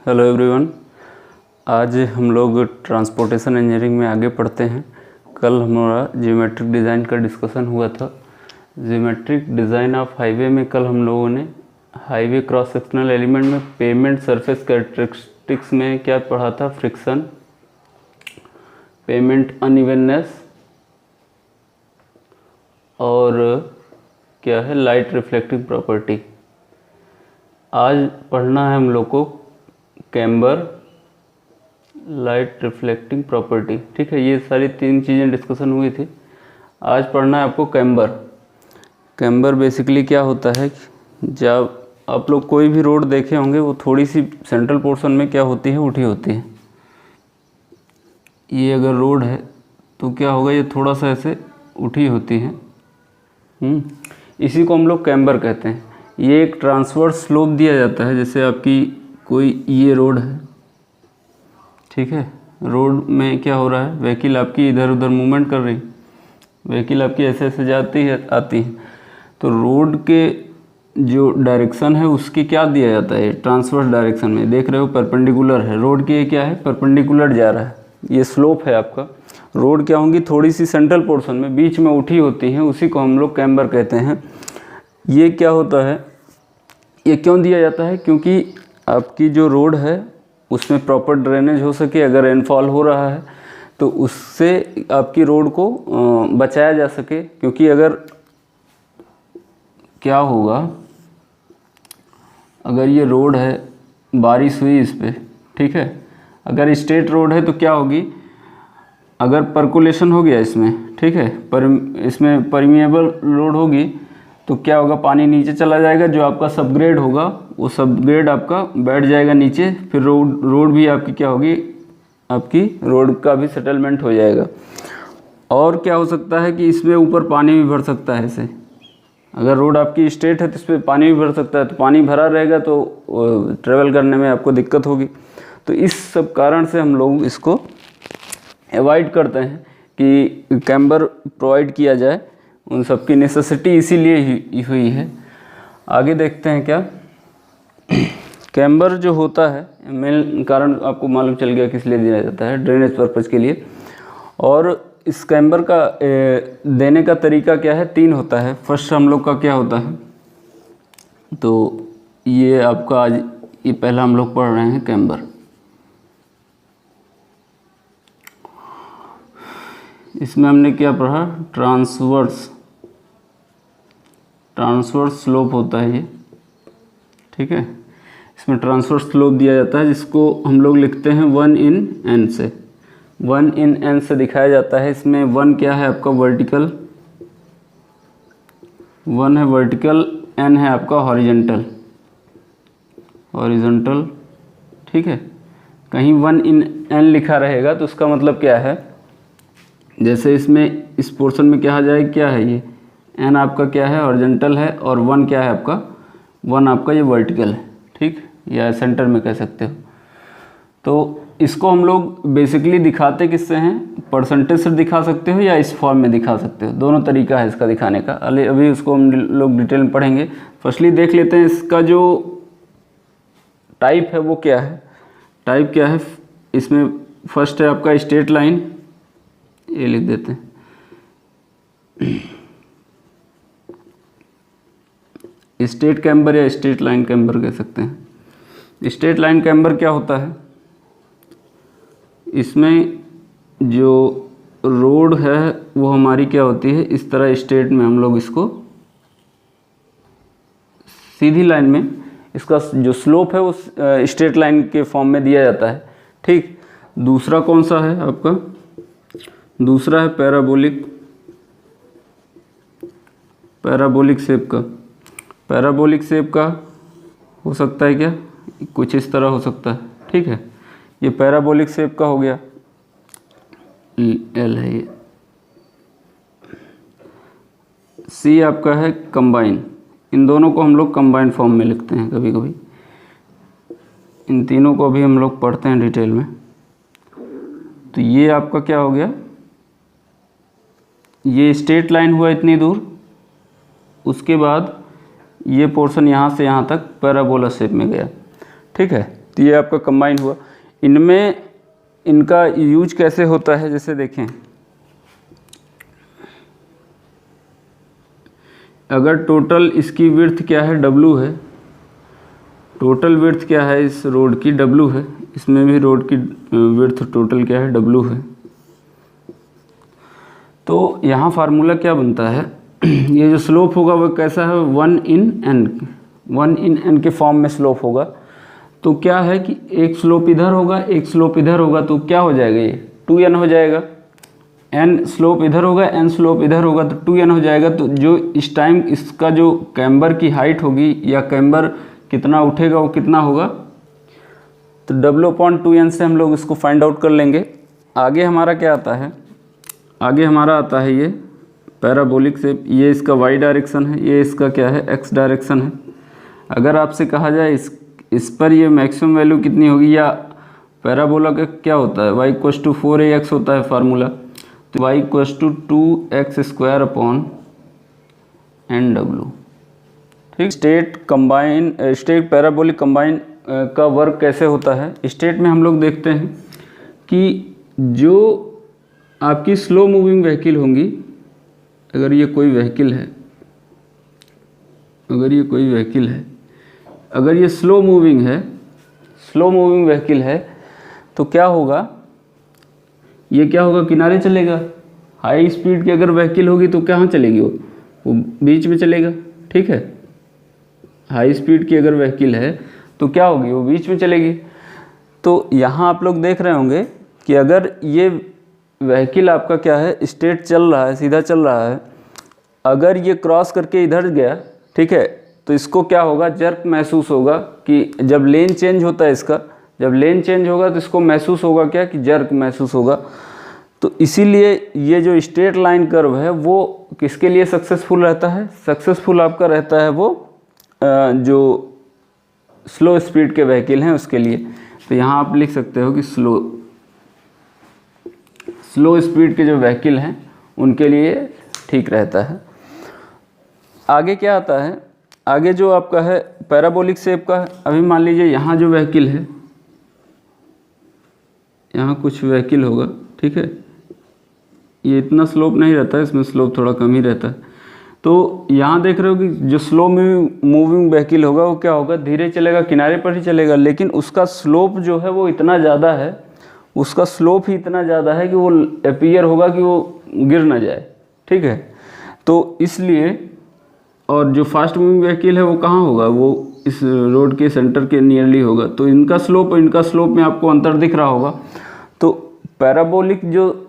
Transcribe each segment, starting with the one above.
Hello everyone. आज हम लोग ट्रांसपोर्टेशन इंजीनियरिंग में आगे पढ़ते हैं। कल हमारा ज्योमेट्रिक डिज़ाइन का डिस्कशन हुआ था। ज्योमेट्रिक डिज़ाइन ऑफ हाईवे में कल हम लोगों ने हाईवे क्रॉस सेक्शनल एलिमेंट में पेमेंट सरफेस कैरेक्टरिस्टिक्स में क्या पढ़ा था? फ्रिक्शन, पेमेंट अनइवननेस और क्या है, लाइट रिफ्लेक्टिव प्रॉपर्टी। आज पढ़ना है हम लोग को कैम्बर, लाइट रिफ्लेक्टिंग प्रॉपर्टी। ठीक है, ये सारी तीन चीज़ें डिस्कशन हुई थी। आज पढ़ना है आपको कैम्बर। कैम्बर बेसिकली क्या होता है, जब आप लोग कोई भी रोड देखे होंगे वो थोड़ी सी सेंट्रल पोर्शन में क्या होती है, उठी होती है। ये अगर रोड है तो क्या होगा, ये थोड़ा सा ऐसे उठी होती है। इसी को हम लोग कैम्बर कहते हैं। ये एक ट्रांसवर्स स्लोप दिया जाता है। जैसे आपकी कोई ये रोड है, ठीक है, रोड में क्या हो रहा है, व्हीकल आपकी इधर उधर मूवमेंट कर रही, व्हीकल आपकी ऐसे ऐसे जाती है आती है, तो रोड के जो डायरेक्शन है उसकी क्या दिया जाता है, ट्रांसवर्स डायरेक्शन में देख रहे हो परपेंडिकुलर है रोड की। ये क्या है, परपेंडिकुलर जा रहा है, ये स्लोप है आपका। रोड क्या होंगी, थोड़ी सी सेंट्रल पोर्शन में बीच में उठी होती हैं, उसी को हम लोग कैम्बर कहते हैं। ये क्या होता है, ये क्यों दिया जाता है, क्योंकि आपकी जो रोड है उसमें प्रॉपर ड्रेनेज हो सके। अगर रेनफॉल हो रहा है तो उससे आपकी रोड को बचाया जा सके। क्योंकि अगर क्या होगा, अगर ये रोड है, बारिश हुई इस पर, ठीक है, अगर स्ट्रेट रोड है तो क्या होगी, अगर पर्कुलेशन हो गया इसमें, ठीक है, इसमें परमिएबल रोड होगी तो क्या होगा, पानी नीचे चला जाएगा। जो आपका सबग्रेड होगा वो सबग्रेड आपका बैठ जाएगा नीचे, फिर रोड भी आपकी क्या होगी, आपकी रोड का भी सेटलमेंट हो जाएगा। और क्या हो सकता है कि इसमें ऊपर पानी भी भर सकता है। ऐसे अगर रोड आपकी स्ट्रेट है तो इस पर पानी भी भर सकता है, तो पानी भरा रहेगा तो ट्रेवल करने में आपको दिक्कत होगी। तो इस सब कारण से हम लोग इसको अवॉइड करते हैं कि कैम्बर प्रोवाइड किया जाए। उन सब की नेसेसिटी इसीलिए हुई है। आगे देखते हैं क्या कैम्बर जो होता है, मेन कारण आपको मालूम चल गया किस लिए दिया जाता है, ड्रेनेज पर्पज़ के लिए। और इस कैम्बर का देने का तरीका क्या है, तीन होता है। फर्स्ट हम लोग का क्या होता है, तो ये आपका आज ये पहला हम लोग पढ़ रहे हैं कैम्बर। इसमें हमने क्या पढ़ा, ट्रांसवर्स स्लोप होता है ये, ठीक है। इसमें ट्रांसवर्स स्लोप दिया जाता है जिसको हम लोग लिखते हैं 1/n से, 1/n से दिखाया जाता है। इसमें 1 क्या है आपका वर्टिकल, 1 है वर्टिकल, n है आपका हॉरिजॉन्टल, ठीक है। कहीं 1/n लिखा रहेगा तो उसका मतलब क्या है, जैसे इसमें इस पोर्शन में क्या आ जाए, क्या है ये n आपका क्या है, हॉरिजॉन्टल है, और 1 क्या है आपका, 1 आपका ये वर्टिकल है, ठीक, या सेंटर में कह सकते हो। तो इसको हम लोग बेसिकली दिखाते किससे हैं, परसेंटेज से दिखा सकते हो या इस फॉर्म में दिखा सकते हो, दोनों तरीका है इसका दिखाने का। अभी उसको हम लोग डिटेल में पढ़ेंगे। फर्स्टली देख लेते हैं इसका जो टाइप है वो क्या है। टाइप क्या है, इसमें फर्स्ट है आपका स्ट्रेट लाइन, ये लिख देते हैं, स्ट्रेट कैम्बर या स्ट्रेट लाइन कैम्बर कह सकते हैं। स्ट्रेट लाइन कैम्बर क्या होता है, इसमें जो रोड है वो हमारी क्या होती है, इस तरह स्ट्रेट में हम लोग इसको सीधी लाइन में, इसका जो स्लोप है वो स्ट्रेट लाइन के फॉर्म में दिया जाता है, ठीक। दूसरा कौन सा है आपका, दूसरा है पैराबोलिक शेप का। पैराबोलिक शेप का हो सकता है क्या, कुछ इस तरह हो सकता है, ठीक है। ये पैराबोलिक शेप का हो गया, एल है ये। सी आपका है कंबाइन, इन दोनों को हम लोग कंबाइन फॉर्म में लिखते हैं कभी कभी। इन तीनों को अभी हम लोग पढ़ते हैं डिटेल में। तो ये आपका क्या हो गया, ये स्ट्रेट लाइन हुआ इतनी दूर, उसके बाद ये पोर्शन यहाँ से यहाँ तक पैराबोला शेप में गया, ठीक है। तो ये आपका कंबाइन हुआ। इनमें इनका यूज कैसे होता है, जैसे देखें अगर टोटल इसकी विड्थ क्या है, W है, टोटल विड्थ क्या है इस रोड की, W है, इसमें भी रोड की विड्थ टोटल क्या है, W है। तो यहाँ फार्मूला क्या बनता है, ये जो स्लोप होगा वो कैसा है, 1 in n के फॉर्म में स्लोप होगा। तो क्या है कि एक स्लोप इधर होगा, एक स्लोप इधर होगा, तो क्या हो जाएगा, ये 2n हो जाएगा। n स्लोप इधर होगा, n स्लोप इधर होगा, तो 2n हो जाएगा। तो जो इस टाइम इसका जो कैम्बर की हाइट होगी या कैम्बर कितना उठेगा वो कितना होगा, तो W/2n से हम लोग इसको फाइंड आउट कर लेंगे। आगे हमारा क्या आता है, आगे हमारा आता है ये पैराबोलिक शेप, ये इसका y डायरेक्शन है, ये इसका क्या है, x डायरेक्शन है। अगर आपसे कहा जाए इस पर ये मैक्सिमम वैल्यू कितनी होगी, या पैराबोला का क्या होता है, y = 4ax होता है फार्मूला, तो y = 2x² nw। ठीक, स्टेट पैराबोलिक कंबाइन का वर्क कैसे होता है। स्टेट में हम लोग देखते हैं कि जो आपकी स्लो मूविंग व्हीकल होंगी, अगर ये कोई व्हीकल है, अगर ये स्लो मूविंग व्हीकल है, तो क्या होगा, ये क्या होगा, किनारे चलेगा। हाई स्पीड की अगर व्हीकल होगी तो कहाँ चलेगी, वो बीच में चलेगा। ठीक है, हाई स्पीड की अगर व्हीकल है तो क्या होगी, वो बीच में चलेगी। तो यहाँ आप लोग देख रहे होंगे कि अगर ये व्हीकल आपका क्या है, स्ट्रेट चल रहा है, सीधा चल रहा है, अगर ये क्रॉस करके इधर गया, ठीक है, तो इसको क्या होगा, जर्क महसूस होगा कि जब लेन चेंज होता है इसका, जब लेन चेंज होगा तो इसको महसूस होगा क्या, कि जर्क महसूस होगा। तो इसीलिए ये जो स्ट्रेट लाइन कर्व है वो किसके लिए सक्सेसफुल रहता है, सक्सेसफुल आपका रहता है वो जो स्लो स्पीड के व्हीकल हैं उसके लिए। तो यहाँ आप लिख सकते हो कि स्लो स्पीड के जो व्हीकल हैं उनके लिए ठीक रहता है। आगे क्या आता है, आगे जो आपका है पैराबोलिक शेप का, अभी मान लीजिए यहाँ जो व्हीकल है, यहाँ कुछ व्हीकल होगा, ठीक है, ये इतना स्लोप नहीं रहता है, इसमें स्लोप थोड़ा कम ही रहता है। तो यहाँ देख रहे हो कि जो स्लो मूविंग व्हीकल होगा वो क्या होगा, धीरे चलेगा, किनारे पर ही चलेगा, लेकिन उसका स्लोप जो है वो इतना ज़्यादा है, उसका स्लोप ही इतना ज़्यादा है कि वो अपीयर होगा कि वो गिर ना जाए। ठीक है, तो इसलिए, और जो फास्ट मूविंग व्हीकल है वो कहाँ होगा, वो इस रोड के सेंटर के नियरली होगा। तो इनका स्लोप और इनका स्लोप में आपको अंतर दिख रहा होगा। तो पैराबोलिक जो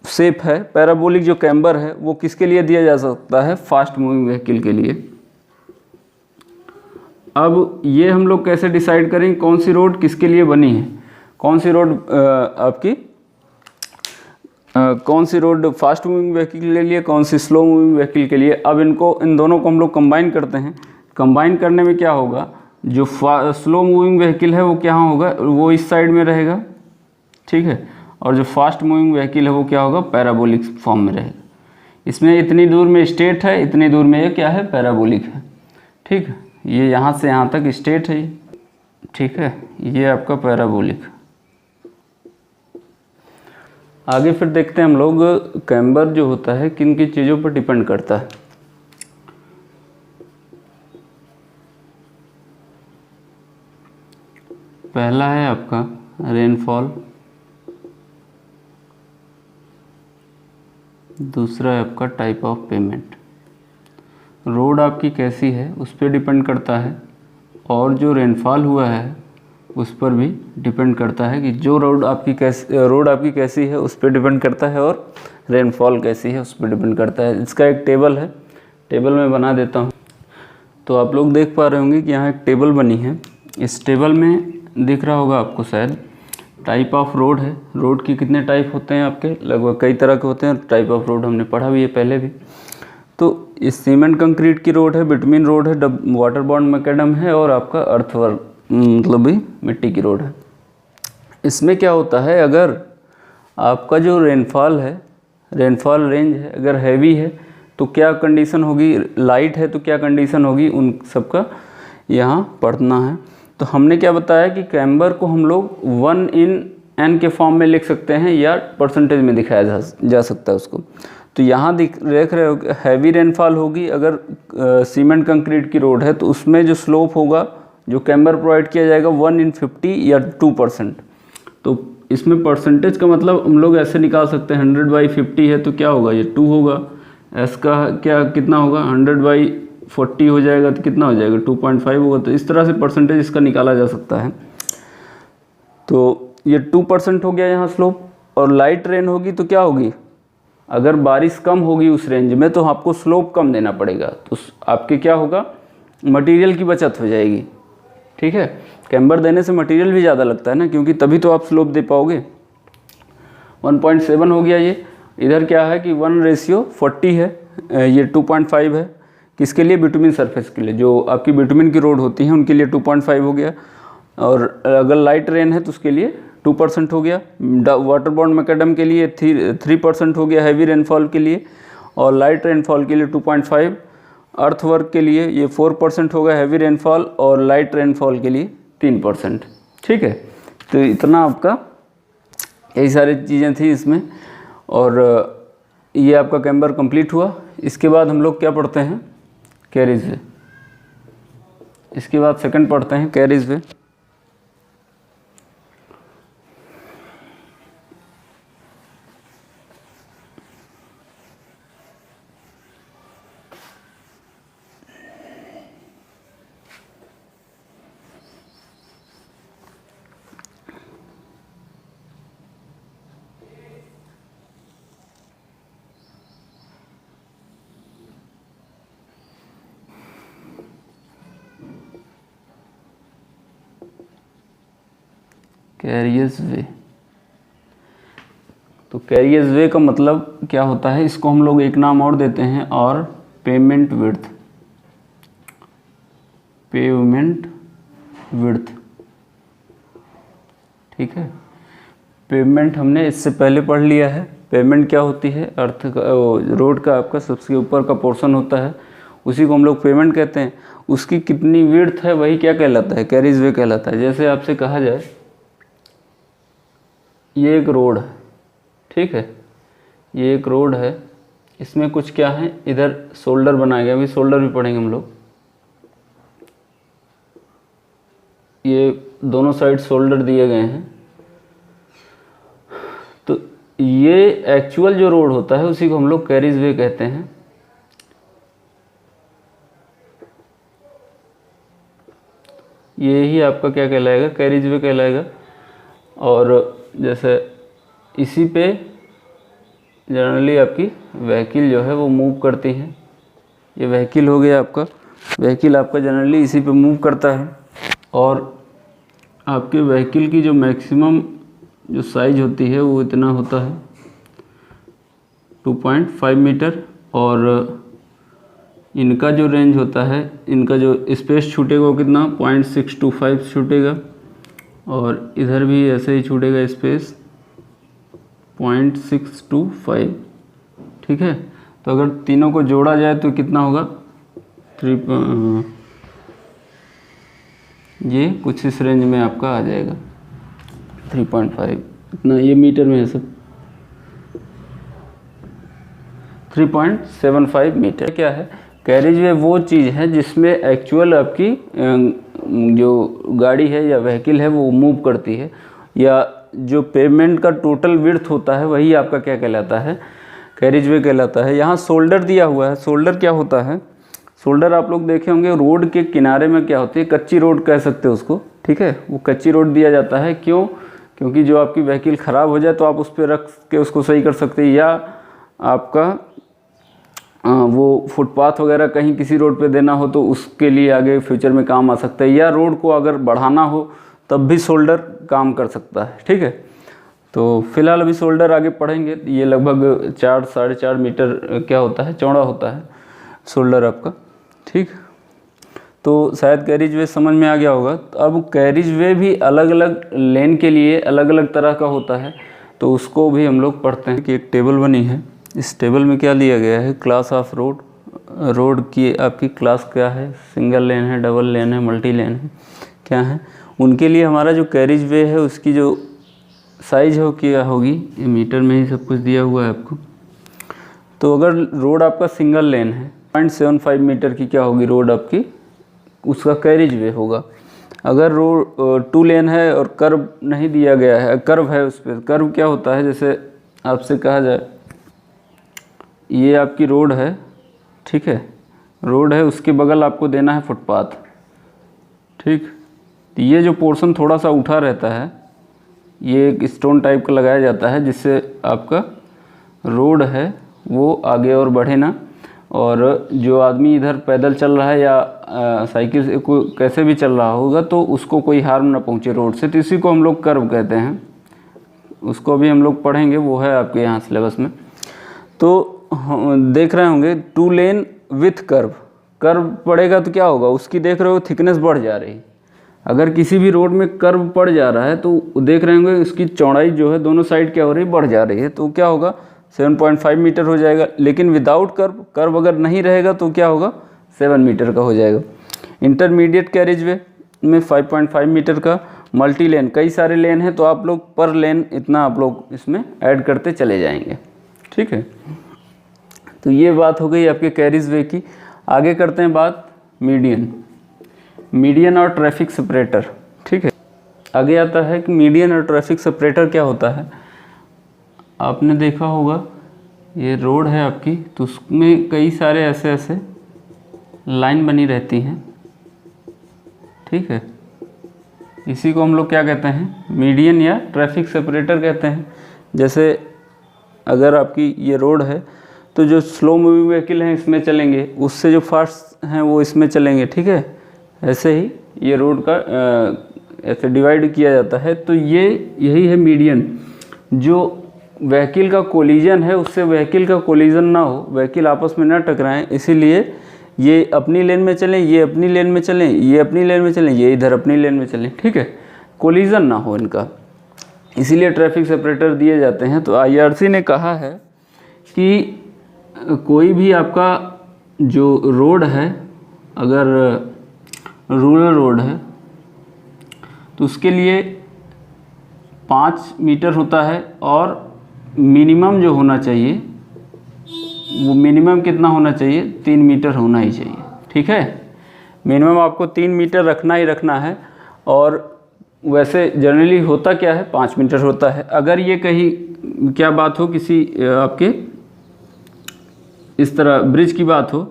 शेप है, पैराबोलिक जो कैम्बर है वो किसके लिए दिया जा सकता है, फास्ट मूविंग व्हीकल के लिए। अब ये हम लोग कैसे डिसाइड करेंगे कौन सी रोड किसके लिए बनी है, कौन सी रोड आपकी कौन सी रोड फास्ट मूविंग व्हीकल के लिए, कौन सी स्लो मूविंग व्हीकल के लिए। अब इन दोनों को हम लोग कंबाइन करते हैं। कंबाइन करने में क्या होगा, जो स्लो मूविंग व्हीकल है वो क्या होगा, वो इस साइड में रहेगा, ठीक है, और जो फास्ट मूविंग व्हीकल है वो क्या होगा, पैराबोलिक फॉर्म में रहेगा। इसमें इतनी दूर में स्ट्रेट है, इतनी दूर में ये क्या है, पैराबोलिक है। ठीक है, ये यहाँ से यहाँ तक स्ट्रेट है, ठीक है, ये आपका पैराबोलिक। आगे फिर देखते हैं हम लोग कैम्बर जो होता है किन किन चीज़ों पर डिपेंड करता है। पहला है आपका रेनफॉल, दूसरा है आपका टाइप ऑफ पेमेंट। रोड आपकी कैसी है उस पर डिपेंड करता है, और जो रेनफॉल हुआ है उस पर भी डिपेंड करता है कि जो रोड आपकी कैसी है उस पर डिपेंड करता है, और रेनफॉल कैसी है उस पर डिपेंड करता है। इसका एक टेबल है, टेबल में बना देता हूँ। तो आप लोग देख पा रहे होंगे कि यहाँ एक टेबल बनी है। इस टेबल में दिख रहा होगा आपको शायद, टाइप ऑफ रोड है। रोड की कितने टाइप होते हैं आपके, लगभग कई तरह के होते हैं। टाइप ऑफ रोड हमने पढ़ा भी है पहले भी। तो इस सीमेंट कंक्रीट की रोड है, बिटवीन रोड है, वाटर बॉन्ड मैकेडम है, और आपका अर्थवर्क मतलब भी मिट्टी की रोड है। इसमें क्या होता है, अगर आपका जो रेनफॉल है, रेनफॉल रेंज है, अगर हैवी है तो क्या कंडीशन होगी, लाइट है तो क्या कंडीशन होगी, उन सबका यहाँ पढ़ना है। तो हमने क्या बताया कि कैम्बर को हम लोग 1/n के फॉर्म में लिख सकते हैं या परसेंटेज में दिखाया जा सकता है उसको। तो यहाँ देख रहे हो हैवी रेनफॉल होगी अगर सीमेंट कंक्रीट की रोड है, तो उसमें जो स्लोप होगा जो कैम्बर प्रोवाइड किया जाएगा 1/50 या 2%। तो इसमें परसेंटेज का मतलब हम लोग ऐसे निकाल सकते हैं 100/50 है तो क्या होगा, ये 2 होगा। एस का क्या कितना होगा, 100/40 हो जाएगा तो कितना हो जाएगा, 2.5 होगा। तो इस तरह से परसेंटेज इसका निकाला जा सकता है। तो ये 2% हो गया यहाँ स्लोप। और लाइट रेन होगी तो क्या होगी, अगर बारिश कम होगी उस रेंज में तो आपको स्लोप कम देना पड़ेगा, तो आपके क्या होगा, मटेरियल की बचत हो जाएगी। ठीक है, कैम्बर देने से मटेरियल भी ज़्यादा लगता है ना, क्योंकि तभी तो आप स्लोप दे पाओगे। 1.7 हो गया ये। इधर क्या है कि 1:40 है, ये 2.5 है। किसके लिए, बिटुमिन सरफेस के लिए, जो आपकी बिटुमिन की रोड होती है उनके लिए 2.5 हो गया। और अगर लाइट रेन है तो उसके लिए 2% हो गया। वाटर बॉन्ड मैकेडम के लिए 3% हो गया हैवी रेनफॉल के लिए, और लाइट रेनफॉल के लिए 2.5। अर्थवर्क के लिए ये 4% होगा हैवी रेनफॉल, और लाइट रेनफॉल के लिए 3%। ठीक है, तो इतना आपका यही सारी चीज़ें थी इसमें। और ये आपका कैम्बर कंप्लीट हुआ। इसके बाद हम लोग क्या पढ़ते हैं, कैरिज वे। इसके बाद सेकंड पढ़ते हैं कैरिज वे। कैरियर्स वे, तो कैरियर्स वे का मतलब क्या होता है, इसको हम लोग एक नाम और देते हैं, और पेवमेंट विड्थ। पेवमेंट विड्थ, ठीक है। पेवमेंट हमने इससे पहले पढ़ लिया है। पेवमेंट क्या होती है, अर्थ का, रोड का आपका सबसे ऊपर का पोर्शन होता है, उसी को हम लोग पेवमेंट कहते हैं। उसकी कितनी विड्थ है वही क्या कहलाता है, कैरिज वे कहलाता है। जैसे आपसे कहा जाए ये एक रोड है, ठीक है, ये एक रोड है, इसमें कुछ क्या है, इधर शोल्डर बनाया गया, अभी शोल्डर भी पढ़ेंगे हम लोग। ये दोनों साइड शोल्डर दिए गए हैं। तो ये एक्चुअल जो रोड होता है उसी को हम लोग कैरिज वे कहते हैं। ये ही आपका क्या कहलाएगा, कैरिज वे कहलाएगा। और जैसे इसी पे जनरली आपकी व्हीकल जो है वो मूव करती है। ये व्हीकल हो गया आपका, व्हीकल आपका जनरली इसी पे मूव करता है। और आपके व्हीकल की जो मैक्सिमम जो साइज होती है वो इतना होता है 2.5 मीटर। और इनका जो रेंज होता है, इनका जो स्पेस छूटेगा वो कितना 0.625 छूटेगा। और इधर भी ऐसे ही छूटेगा स्पेस 0.625, ठीक है। तो अगर तीनों को जोड़ा जाए तो कितना होगा, ये कुछ इस रेंज में आपका आ जाएगा 3.5, इतना ये मीटर में है सब, 3.75 मीटर। क्या है, कैरिज वे वो चीज़ है जिसमें एक्चुअल आपकी जो गाड़ी है या व्हीकल है वो मूव करती है, या जो पेवमेंट का टोटल विड्थ होता है वही आपका क्या कहलाता है, कैरिज वे कहलाता है। यहाँ शोल्डर दिया हुआ है। शोल्डर क्या होता है, शोल्डर आप लोग देखे होंगे रोड के किनारे में क्या होती है, कच्ची रोड कह सकते हो उसको, ठीक है। वो कच्ची रोड दिया जाता है, क्यों, क्योंकि जो आपकी व्हीकल ख़राब हो जाए तो आप उस पर रख के उसको सही कर सकते हैं, या आपका वो फुटपाथ वगैरह कहीं किसी रोड पे देना हो तो उसके लिए आगे फ्यूचर में काम आ सकता है, या रोड को अगर बढ़ाना हो तब भी शोल्डर काम कर सकता है, ठीक है। तो फिलहाल अभी शोल्डर आगे पढ़ेंगे। ये लगभग 4-4.5 मीटर क्या होता है, चौड़ा होता है शोल्डर आपका, ठीक। तो शायद कैरिज वे समझ में आ गया होगा। तो अब कैरिज वे भी अलग अलग लेन के लिए अलग अलग तरह का होता है, तो उसको भी हम लोग पढ़ते हैं कि एक टेबल बनी है। इस टेबल में क्या लिया गया है, क्लास ऑफ रोड, रोड की आपकी क्लास क्या है, सिंगल लेन है, डबल लेन है, मल्टी लेन है, क्या हैं, उनके लिए हमारा जो कैरिज वे है उसकी जो साइज़ है वो क्या होगी, ये मीटर में ही सब कुछ दिया हुआ है आपको। तो अगर रोड आपका सिंगल लेन है 0.75 मीटर की क्या होगी रोड आपकी, उसका कैरिज वे होगा। अगर रोड 2 लेन है और कर्व नहीं दिया गया है, कर्व है उस पर, कर्व क्या होता है, जैसे आपसे कहा जाए ये आपकी रोड है, ठीक है, रोड है, उसके बगल आपको देना है फुटपाथ, ठीक। तो ये जो पोर्शन थोड़ा सा उठा रहता है, ये एक स्टोन टाइप का लगाया जाता है जिससे आपका रोड है वो आगे और बढ़े ना, और जो आदमी इधर पैदल चल रहा है या साइकिल से कोई कैसे भी चल रहा होगा तो उसको कोई हार्म ना पहुंचे रोड से, तो इसी को हम लोग कर्व कहते हैं। उसको भी हम लोग पढ़ेंगे, वो है आपके यहाँ सिलेबस में। तो देख रहे होंगे 2 लेन विथ कर्व, कर्व पड़ेगा तो क्या होगा, उसकी देख रहे हो थिकनेस बढ़ जा रही है। अगर किसी भी रोड में कर्व पड़ जा रहा है तो देख रहे होंगे उसकी चौड़ाई जो है दोनों साइड क्या हो रही है, बढ़ जा रही है, तो क्या होगा 7.5 मीटर हो जाएगा। लेकिन विदाउट कर्व, कर्व अगर नहीं रहेगा तो क्या होगा 7 मीटर का हो जाएगा। इंटरमीडिएट कैरिज वे में 5.5 मीटर का। मल्टी लेन, कई सारे लेन हैं तो आप लोग पर लेन इतना आप लोग इसमें ऐड करते चले जाएंगे, ठीक है। तो ये बात हो गई आपके कैरिज वे की। आगे करते हैं बात मीडियन, मीडियन और ट्रैफिक सेपरेटर, ठीक है। आगे आता है कि मीडियन और ट्रैफिक सेपरेटर क्या होता है। आपने देखा होगा ये रोड है आपकी, तो उसमें कई सारे ऐसे ऐसे लाइन बनी रहती हैं, ठीक है। इसी को हम लोग क्या कहते हैं, मीडियन या ट्रैफिक सेपरेटर कहते हैं। जैसे अगर आपकी ये रोड है तो जो स्लो मूविंग व्हीकल हैं इसमें चलेंगे, उससे जो फास्ट हैं वो इसमें चलेंगे, ठीक है। ऐसे ही ये रोड का ऐसे डिवाइड किया जाता है। तो ये यही है मीडियन, जो व्हीकल का कोलिजन है उससे व्हीकल का कोलिजन ना हो, व्हीकल आपस में ना टकराएं, इसीलिए ये अपनी लेन में चलें, ये अपनी लेन में चलें, ये अपनी लेन में चलें, ये इधर अपनी लेन में चलें, ठीक है, कोलिजन ना हो इनका, इसीलिए ट्रैफिक सेपरेटर दिए जाते हैं। तो IRC ने कहा है कि कोई भी आपका जो रोड है, अगर रूरल रोड है तो उसके लिए 5 मीटर होता है, और मिनिमम जो होना चाहिए वो मिनिमम कितना होना चाहिए, 3 मीटर होना ही चाहिए, ठीक है। मिनिमम आपको 3 मीटर रखना ही रखना है, और वैसे जनरली होता क्या है 5 मीटर होता है। अगर ये कहीं क्या बात हो, किसी आपके इस तरह ब्रिज की बात हो,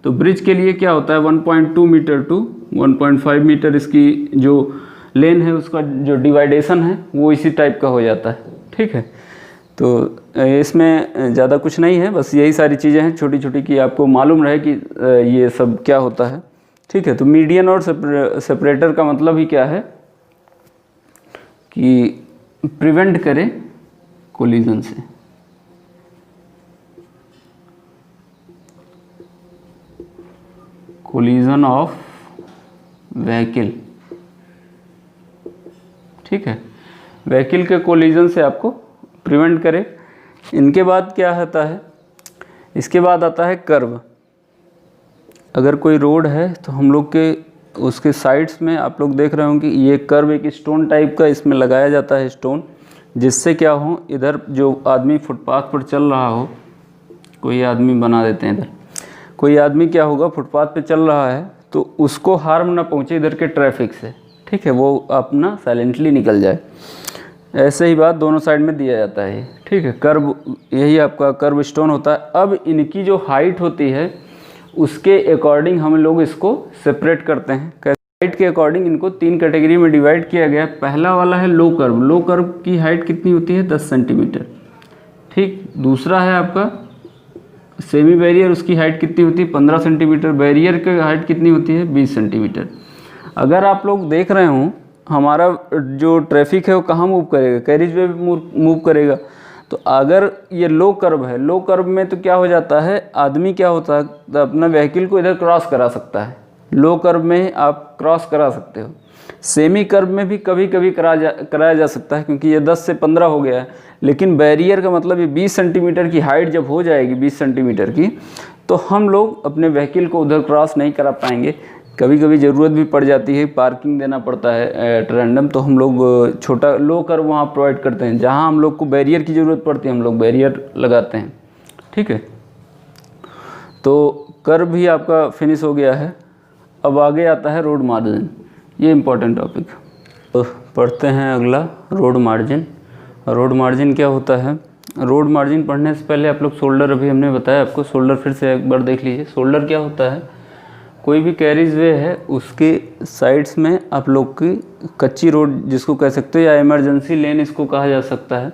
तो ब्रिज के लिए क्या होता है 1.2 मीटर टू 1.5 मीटर इसकी जो लेन है उसका जो डिवाइडेशन है वो इसी टाइप का हो जाता है, ठीक है। तो इसमें ज़्यादा कुछ नहीं है, बस यही सारी चीज़ें हैं छोटी छोटी कि आपको मालूम रहे कि ये सब क्या होता है, ठीक है। तो मीडियन और सेपरेटर का मतलब ही क्या है कि प्रिवेंट करे कोलिजन से, कोलिजन ऑफ व्हीकल, ठीक है, व्हीकल के कोलिजन से आपको प्रिवेंट करे। इनके बाद क्या आता है, इसके बाद आता है कर्व। अगर कोई रोड है तो हम लोग के उसके साइड्स में आप लोग देख रहे होंगे कि ये कर्व एक स्टोन टाइप का इसमें लगाया जाता है स्टोन, जिससे क्या हो, इधर जो आदमी फुटपाथ पर चल रहा हो, कोई आदमी बना देते हैं इधर, कोई आदमी क्या होगा फुटपाथ पे चल रहा है तो उसको हार्म ना पहुँचे इधर के ट्रैफिक से, ठीक है, वो अपना साइलेंटली निकल जाए। ऐसे ही बात दोनों साइड में दिया जाता है, ठीक है। कर्व, यही आपका कर्व स्टोन होता है। अब इनकी जो हाइट होती है उसके अकॉर्डिंग हम लोग इसको सेपरेट करते हैं। हाइट के अकॉर्डिंग इनको 3 कैटेगरी में डिवाइड किया गया है। पहला वाला है लो कर्व, लो कर्व की हाइट कितनी होती है 10 सेंटीमीटर, ठीक। दूसरा है आपका सेमी बैरियर, उसकी हाइट कितनी होती है 15 सेंटीमीटर। बैरियर की हाइट कितनी होती है 20 सेंटीमीटर। अगर आप लोग देख रहे हो हमारा जो ट्रैफिक है वो कहाँ मूव करेगा, कैरिज वे मूव करेगा। तो अगर ये लो कर्व है, लो कर्व में तो क्या हो जाता है, आदमी क्या होता है तो अपना व्हीकल को इधर क्रॉस करा सकता है, लो कर्व में आप क्रॉस करा सकते हो। सेमी कर्व में भी कभी कभी कराया जा सकता है क्योंकि ये 10 से 15 हो गया है, लेकिन बैरियर का मतलब ये 20 सेंटीमीटर की हाइट जब हो जाएगी 20 सेंटीमीटर की, तो हम लोग अपने व्हीकल को उधर क्रॉस नहीं करा पाएंगे। कभी कभी ज़रूरत भी पड़ जाती है, पार्किंग देना पड़ता है एट रैंडम, तो हम लोग छोटा लो कर वहाँ प्रोवाइड करते हैं। जहाँ हम लोग को बैरियर की ज़रूरत पड़ती है हम लोग बैरियर लगाते हैं, ठीक है। तो कर भी आपका फिनिश हो गया है। अब आगे आता है रोड मार्जिन, ये इम्पोर्टेंट टॉपिक। तो पढ़ते हैं अगला रोड मार्जिन। रोड मार्जिन क्या होता है? रोड मार्जिन पढ़ने से पहले आप लोग शोल्डर, अभी हमने बताया आपको, शोल्डर फिर से एक बार देख लीजिए। शोल्डर क्या होता है? कोई भी कैरिज वे है उसके साइड्स में आप लोग की कच्ची रोड जिसको कह सकते हो, या इमरजेंसी लेन इसको कहा जा सकता है।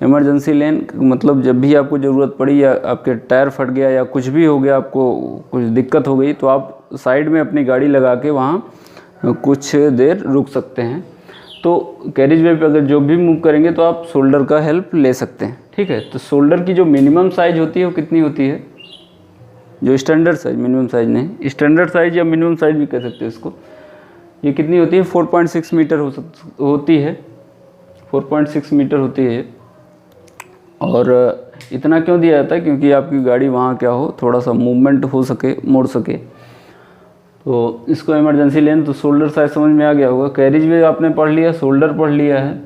इमरजेंसी लेन मतलब जब भी आपको ज़रूरत पड़ी या आपके टायर फट गया या कुछ भी हो गया, आपको कुछ दिक्कत हो गई, तो आप साइड में अपनी गाड़ी लगा के वहाँ कुछ देर रुक सकते हैं। तो कैरिज वे पे अगर जो भी मूव करेंगे तो आप शोल्डर का हेल्प ले सकते हैं, ठीक है। तो शोल्डर की जो मिनिमम साइज़ होती है वो कितनी होती है? जो स्टैंडर्ड साइज, मिनिमम साइज नहीं, स्टैंडर्ड साइज या मिनिमम साइज भी कह सकते हैं इसको, ये कितनी होती है? 4.6 मीटर होती है, 4.6 मीटर होती है। और इतना क्यों दिया जाता है? क्योंकि आपकी गाड़ी वहाँ क्या हो, थोड़ा सा मूवमेंट हो सके, मुड़ सके, तो इसको इमरजेंसी लेन। तो शोल्डर साइज समझ में आ गया होगा। कैरिज वे आपने पढ़ लिया, शोल्डर पढ़ लिया है।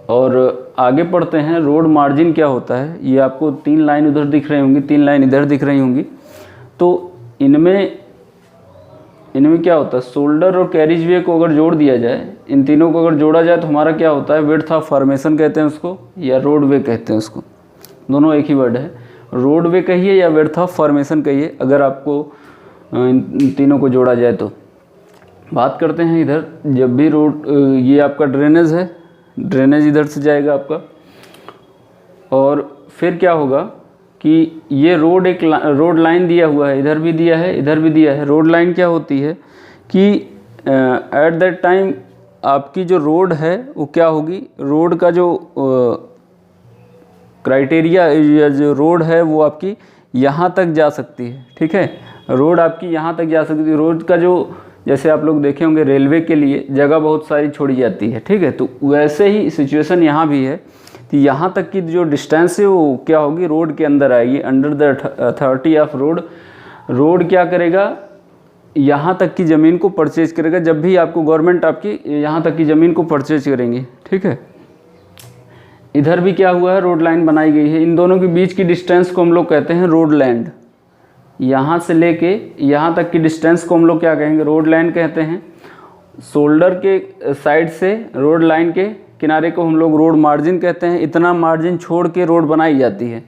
और आगे पढ़ते हैं रोड मार्जिन क्या होता है। ये आपको 3 लाइन उधर दिख रही होंगी, 3 लाइन इधर दिख रही होंगी। तो इनमें क्या होता है? शोल्डर और कैरिज वे को अगर जोड़ दिया जाए, इन तीनों को अगर जोड़ा जाए तो हमारा क्या होता है? विड्थ ऑफ फॉर्मेशन कहते हैं उसको, या रोड वे कहते हैं उसको। दोनों एक ही वर्ड है, रोड वे कहिए या विड्थ ऑफ फॉर्मेशन कहिए, अगर आपको इन तीनों को जोड़ा जाए तो। बात करते हैं इधर, जब भी रोड, ये आपका ड्रेनेज है, ड्रेनेज इधर से जाएगा आपका। और फिर क्या होगा कि ये रोड, एक रोड लाइन दिया हुआ है, इधर भी दिया है, इधर भी दिया है। रोड लाइन क्या होती है कि एट दैट टाइम आपकी जो रोड है वो क्या होगी, रोड का जो क्राइटेरिया या जो रोड है वो आपकी यहाँ तक जा सकती है, ठीक है। रोड आपकी यहाँ तक जा सकती है। रोड का जो, जैसे आप लोग देखे होंगे रेलवे के लिए जगह बहुत सारी छोड़ी जाती है, ठीक है। तो वैसे ही सिचुएशन यहाँ भी है कि यहाँ तक की जो डिस्टेंस है वो क्या होगी, रोड के अंदर आएगी, under the authority of road. Road क्या करेगा, यहाँ तक की ज़मीन को परचेज करेगा। जब भी आपको गवर्नमेंट आपकी यहाँ तक की ज़मीन को परचेज करेंगी, ठीक है। इधर भी क्या हुआ है, रोड लाइन बनाई गई है। इन दोनों के बीच की डिस्टेंस को हम लोग कहते हैं रोड लैंड। यहाँ से लेके यहाँ तक की डिस्टेंस को हम लोग क्या कहेंगे, रोड लाइन कहते हैं। शोल्डर के साइड से रोड लाइन के किनारे को हम लोग रोड मार्जिन कहते हैं। इतना मार्जिन छोड़ के रोड बनाई जाती है,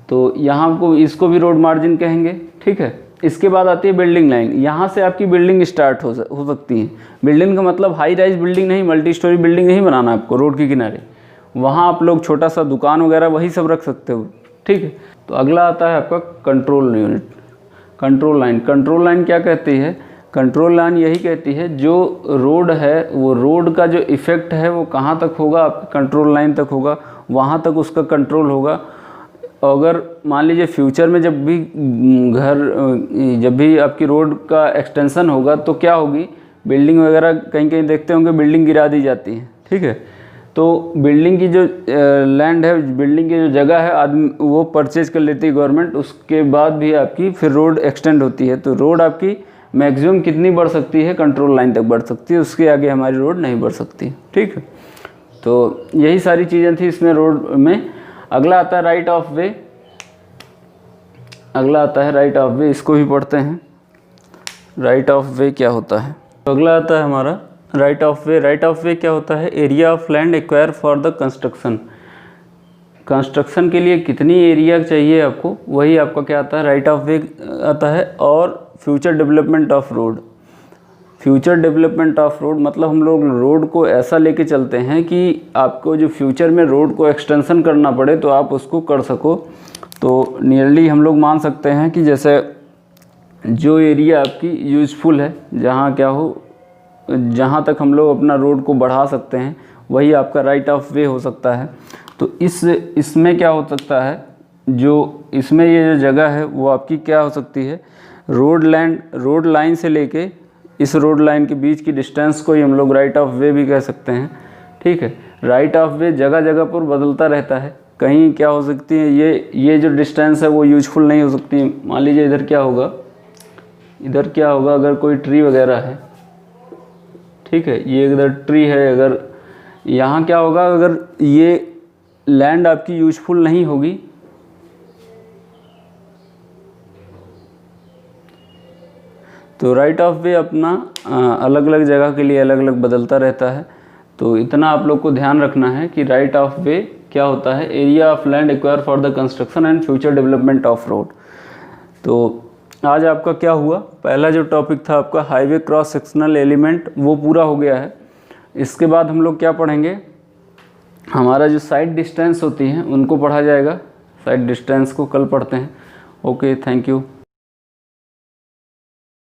तो यहाँ को इसको भी रोड मार्जिन कहेंगे, ठीक है। इसके बाद आती है बिल्डिंग लाइन। यहाँ से आपकी बिल्डिंग स्टार्ट हो सकती है। बिल्डिंग का मतलब हाई राइज बिल्डिंग नहीं, मल्टी स्टोरी बिल्डिंग नहीं बनाना आपको रोड के किनारे। वहाँ आप लोग छोटा सा दुकान वगैरह वही सब रख सकते हो, ठीक है। तो अगला आता है आपका control unit, control line. Control line क्या कहती है? कंट्रोल लाइन यही कहती है जो रोड है वो रोड का जो इफ़ेक्ट है वो कहाँ तक होगा, आपकी कंट्रोल लाइन तक होगा, वहाँ तक उसका कंट्रोल होगा। अगर मान लीजिए फ्यूचर में जब भी आपकी रोड का एक्सटेंशन होगा तो क्या होगी, बिल्डिंग वगैरह कहीं कहीं देखते होंगे बिल्डिंग गिरा दी जाती है, ठीक है। तो बिल्डिंग की जो लैंड है, बिल्डिंग की जो जगह है, आदमी वो परचेज कर लेती है गवर्नमेंट। उसके बाद भी आपकी फिर रोड एक्सटेंड होती है। तो रोड आपकी मैक्सिमम कितनी बढ़ सकती है, कंट्रोल लाइन तक बढ़ सकती है, उसके आगे हमारी रोड नहीं बढ़ सकती, ठीक है। तो यही सारी चीज़ें थी इसमें रोड में। अगला आता है राइट ऑफ वे। अगला आता है राइट ऑफ वे, इसको भी पढ़ते हैं। राइट ऑफ वे क्या होता है? तो अगला आता है हमारा right of way. Right of वे क्या होता है? Area of land acquire for the construction. Construction के लिए कितनी एरिया चाहिए आपको, वही आपका क्या आता है, राइट ऑफ वे आता है। और future development of road. Future development of road मतलब हम लोग रोड को ऐसा लेके चलते हैं कि आपको जो फ्यूचर में रोड को एक्सटेंशन करना पड़े तो आप उसको कर सको। तो नियरली हम लोग मान सकते हैं कि जैसे जो एरिया आपकी यूज़फुल है, जहाँ क्या हो, जहाँ तक हम लोग अपना रोड को बढ़ा सकते हैं, वही आपका राइट ऑफ वे हो सकता है। तो इसमें क्या हो सकता है, जो इसमें ये जो जगह है वो आपकी क्या हो सकती है, रोड लाइन से लेके इस रोड लाइन के बीच की डिस्टेंस को ही हम लोग राइट ऑफ वे भी कह सकते हैं, ठीक है। राइट ऑफ वे जगह जगह पर बदलता रहता है। कहीं क्या हो सकती है, ये जो डिस्टेंस है वो यूजफुल नहीं हो सकती। मान लीजिए इधर क्या होगा, इधर क्या होगा, अगर कोई ट्री वगैरह है, ठीक है, ये इधर ट्री है, अगर यहाँ क्या होगा, अगर ये लैंड आपकी यूजफुल नहीं होगी तो राइट ऑफ वे अपना अलग अलग जगह के लिए अलग अलग बदलता रहता है। तो इतना आप लोग को ध्यान रखना है कि राइट ऑफ वे क्या होता है, area of land acquire for the construction and future development of road. तो आज आपका क्या हुआ, पहला जो टॉपिक था आपका हाईवे क्रॉस सेक्शनल एलिमेंट, वो पूरा हो गया है। इसके बाद हम लोग क्या पढ़ेंगे, हमारा जो साइड डिस्टेंस होती हैं उनको पढ़ा जाएगा। साइड डिस्टेंस को कल पढ़ते हैं। Okay, thank you.